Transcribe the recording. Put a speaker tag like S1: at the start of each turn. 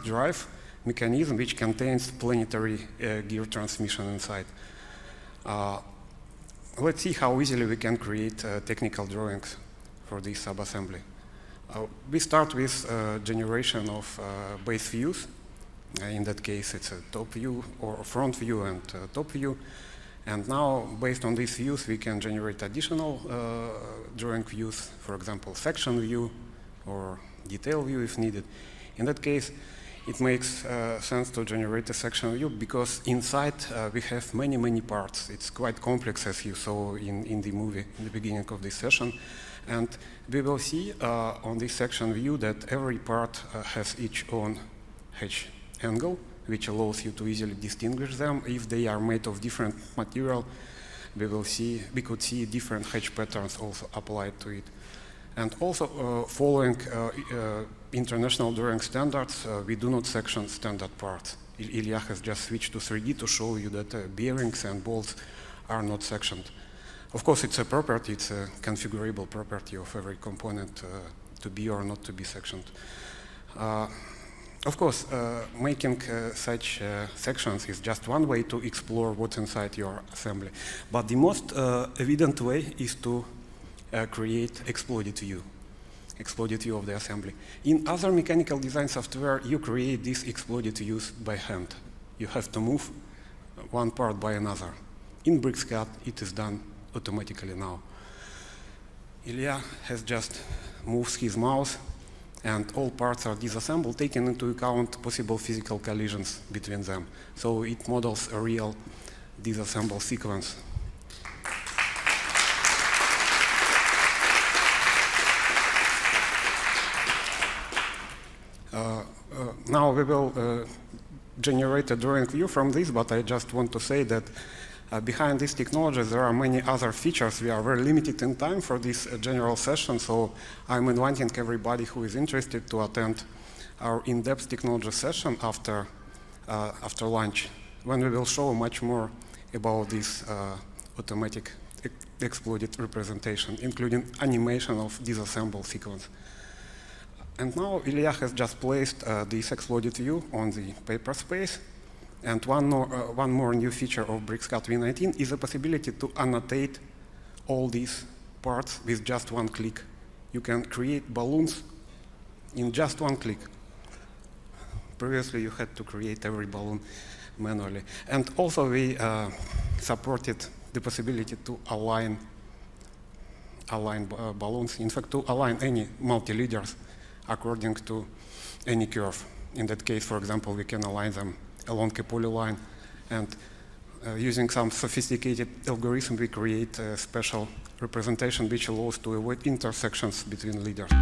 S1: drive mechanism which contains planetary gear transmission inside. Let's see how easily we can create technical drawings for this subassembly. We start with generation of base views. In that case, it's a top view or front view and top view. And now, based on these views, we can generate additional drawing views, for example, section view or detail view if needed. In that case, it makes sense to generate a section view because inside we have many, many parts. It's quite complex, as you saw in the movie in the beginning of this session. And we will see on this section view that every part has its own H angle, which allows you to easily distinguish them. If they are made of different material, we could see different H patterns also applied to it. And also, following international drawing standards, we do not section standard parts. Ilya has just switched to 3D to show you that bearings and bolts are not sectioned. Of course, it's a property, it's a configurable property of every component to be or not to be sectioned. Of course, making such sections is just one way to explore what's inside your assembly. But the most evident way is to create exploded view of the assembly. In other mechanical design software, you create these exploded views by hand. You have to move one part by another. In BricsCAD, it is done automatically now. Ilya has just moved his mouse, and all parts are disassembled, taking into account possible physical collisions between them. So it models a real disassemble sequence. Now we will generate a drawing view from this, but I just want to say that behind this technology there are many other features. We are very limited in time for this general session, so I'm inviting everybody who is interested to attend our in-depth technology session after lunch, when we will show much more about this automatic exploded representation, including animation of disassemble sequence. And now Ilya has just placed this exploded view on the paper space. And one more new feature of BricsCAD V19 is the possibility to annotate all these parts with just one click. You can create balloons in just one click. Previously, you had to create every balloon manually. And also, we supported the possibility to align balloons, in fact, to align any multi-leaders according to any curve. In that case, for example, we can align them along a polyline, and using some sophisticated algorithm, we create a special representation which allows to avoid intersections between leaders.